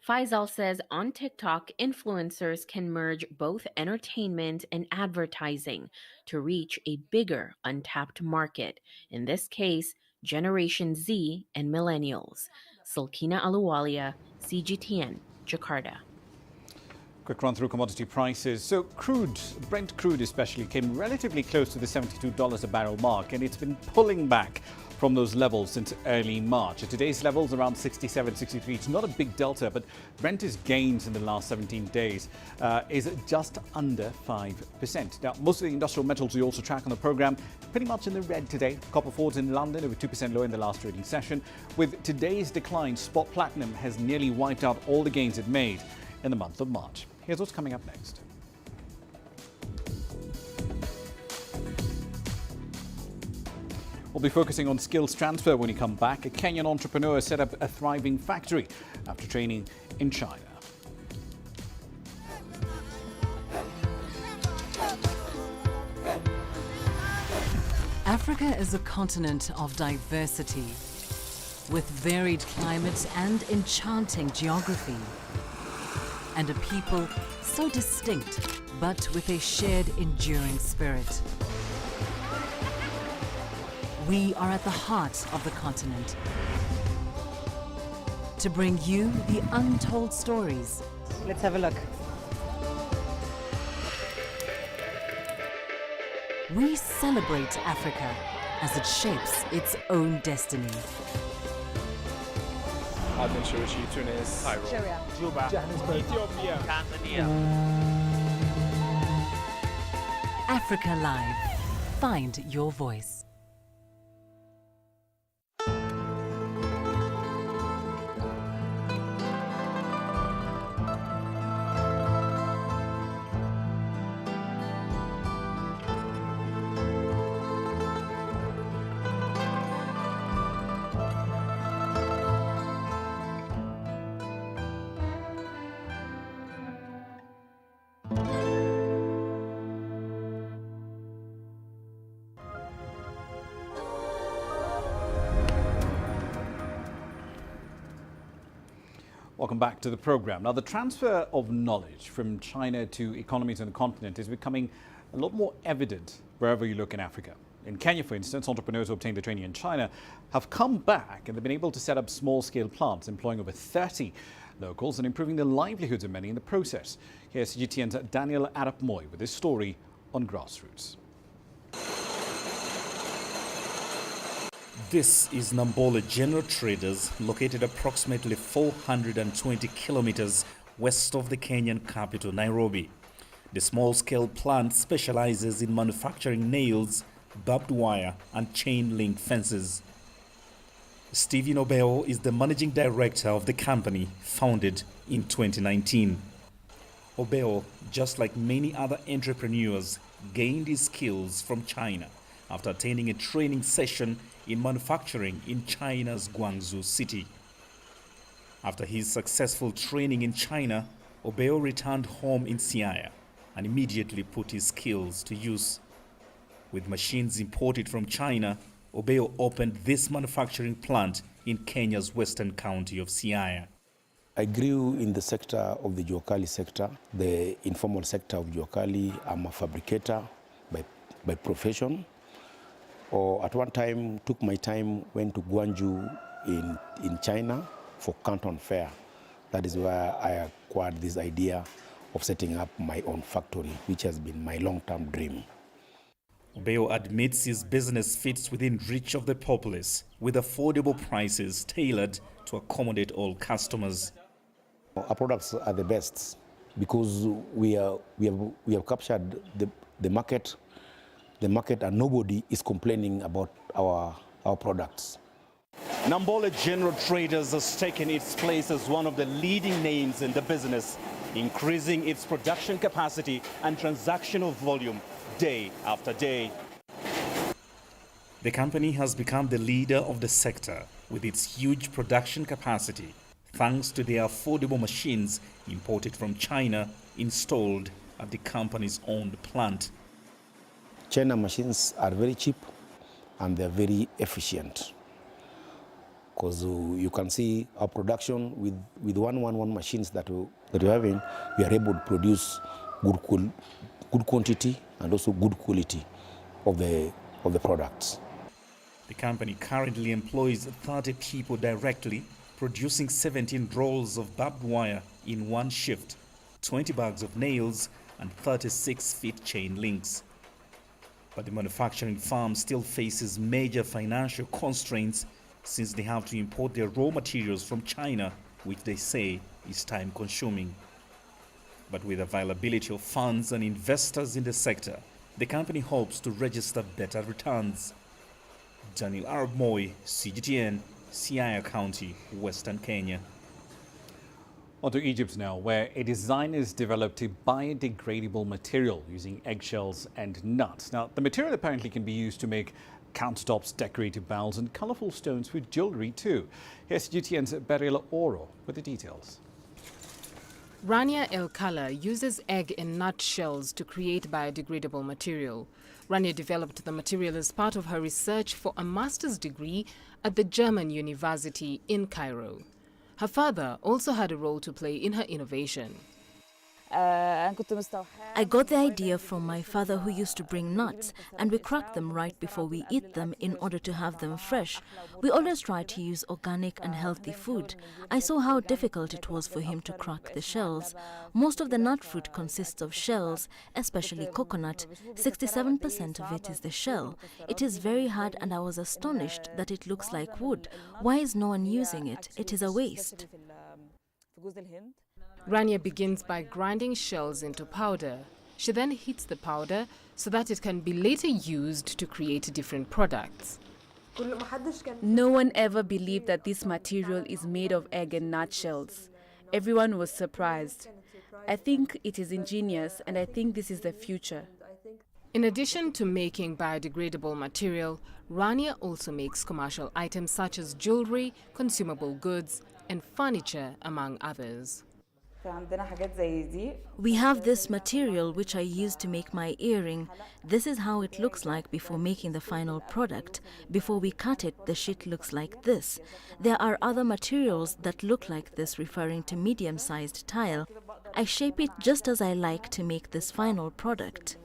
Faisal says on TikTok, influencers can merge both entertainment and advertising to reach a bigger untapped market, in this case, Generation Z and Millennials. Silkina Aluwalia, CGTN, Jakarta. Quick run through commodity prices. So Brent crude especially, came relatively close to the $72 a barrel mark, and it's been pulling back from those levels since early March. At today's levels, around 67, 63. It's not a big delta, but Brent's gains in the last 17 days is just under 5%. Now, most of the industrial metals we also track on the program pretty much in the red today. Copper forwards in London over 2% lower in the last trading session. With today's decline, spot platinum has nearly wiped out all the gains it made in the month of March. Here's what's coming up next. We'll be focusing on skills transfer when we come back. A Kenyan entrepreneur set up a thriving factory after training in China. Africa is a continent of diversity, with varied climate and enchanting geography, and a people so distinct, but with a shared enduring spirit. We are at the heart of the continent to bring you the untold stories. Let's have a look. We celebrate Africa as it shapes its own destiny. Tunis, Cairo, Syria, Juba, Johannesburg, Ethiopia, Tanzania. Africa Live. Find your voice. Welcome back to the program. Now, the transfer of knowledge from China to economies on the continent is becoming a lot more evident wherever you look in Africa. In Kenya, for instance, entrepreneurs who obtained the training in China have come back and they've been able to set up small-scale plants, employing over 30 locals and improving the livelihoods of many in the process. Here's CGTN's Daniel Arap Moy with his story on grassroots. This is Nambola General Traders, located approximately 420 kilometers west of the Kenyan capital, Nairobi. The small-scale plant specializes in manufacturing nails, barbed wire, and chain-link fences. Stephen Obeo is the managing director of the company, founded in 2019. Obeo, just like many other entrepreneurs, gained his skills from China after attending a training session in manufacturing in China's Guangzhou city. After his successful training in China, Obeo returned home in Siaya and immediately put his skills to use. With machines imported from China, Obeo opened this manufacturing plant in Kenya's western county of Siaya. I grew in the sector of the Juakali sector, the informal sector of Juakali. I'm a fabricator by profession. Or at one time, took my time, went to Guangzhou in China for Canton Fair. That is where I acquired this idea of setting up my own factory, which has been my long-term dream. Obeo admits his business fits within reach of the populace, with affordable prices tailored to accommodate all customers. Our products are the best because we have captured the market. The market, and nobody is complaining about our products. Nambola General Traders has taken its place as one of the leading names in the business, increasing its production capacity and transactional volume day after day. The company has become the leader of the sector with its huge production capacity, thanks to their affordable machines imported from China, installed at the company's own plant. China machines are very cheap and they're very efficient. Because you can see our production with one machines that we're having, we are able to produce good quantity and also good quality of the products. The company currently employs 30 people directly, producing 17 rolls of barbed wire in one shift, 20 bags of nails, and 36 feet chain links. But the manufacturing firm still faces major financial constraints since they have to import their raw materials from China, which they say is time-consuming. But with availability of funds and investors in the sector, the company hopes to register better returns. Daniel Arab Moi, CGTN, Siaya County, Western Kenya. On to Egypt now, where a designer's developed a biodegradable material using eggshells and nuts. Now, the material apparently can be used to make countertops, decorative bowls and colourful stones for jewellery too. Here's CGTN's Beryl Oro with the details. Rania El Kala uses egg and nut shells to create biodegradable material. Rania developed the material as part of her research for a master's degree at the German university in Cairo. Her father also had a role to play in her innovation. I got the idea from my father, who used to bring nuts, and we crack them right before we eat them in order to have them fresh. We always try to use organic and healthy food. I saw how difficult it was for him to crack the shells. Most of the nut fruit consists of shells, especially coconut. 67% of it is the shell. It is very hard, and I was astonished that it looks like wood. Why is no one using it? It is a waste. Rania begins by grinding shells into powder. She then heats the powder so that it can be later used to create different products. No one ever believed that this material is made of egg and nut shells. Everyone was surprised. I think it is ingenious, and I think this is the future. In addition to making biodegradable material, Rania also makes commercial items such as jewelry, consumable goods, and furniture, among others. We have this material which I use to make my earring. This is how it looks like before making the final product. Before we cut it, the sheet looks like this. There are other materials that look like this, referring to medium-sized tile. I shape it just as I like to make this final product.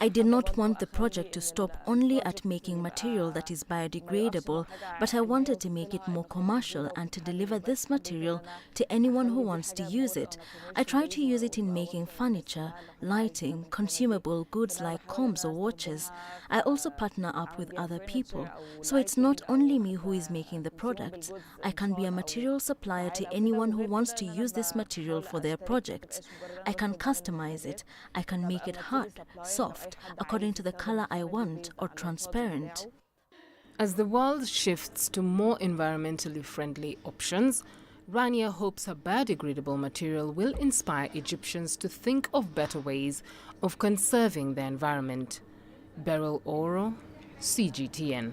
I did not want the project to stop only at making material that is biodegradable, but I wanted to make it more commercial and to deliver this material to anyone who wants to use it. I try to use it in making furniture, lighting, consumable goods like combs or watches. I also partner up with other people, so it's not only me who is making the products. I can be a material supplier to anyone who wants to use this material for their projects. I can customize it. I can make it hard, soft, according to the color I want, or transparent. As the world shifts to more environmentally friendly options, Rania hopes her biodegradable material will inspire Egyptians to think of better ways of conserving the environment. Beryl Oro, CGTN.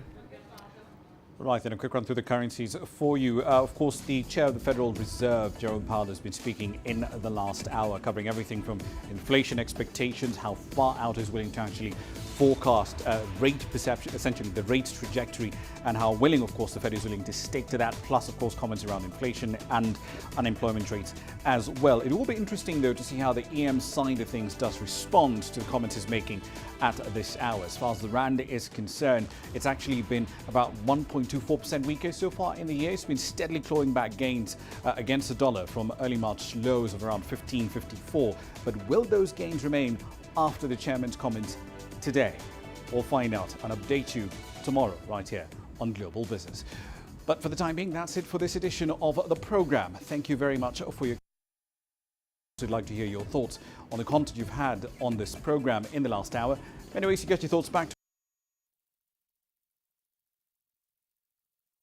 Right, then a quick run through the currencies for you. Of course, the chair of the Federal Reserve, Jerome Powell, has been speaking in the last hour, covering everything from inflation expectations, how far out is willing to actually forecast rate perception, essentially the rate trajectory, and how willing, of course, the Fed is willing to stick to that, plus, of course, comments around inflation and unemployment rates as well. It will be interesting, though, to see how the EM side of things does respond to the comments he's making at this hour. As far as the rand is concerned, it's actually been about 1.24% weaker so far in the year. It's been steadily clawing back gains against the dollar from early March lows of around 15.54. But will those gains remain after the chairman's comments today? We'll find out and update you tomorrow right here on Global Business. But for the time being, that's it for this edition of the program. Thank you very much for your. I'd like to hear your thoughts on the content you've had on this program in the last hour. Anyways, you get your thoughts back to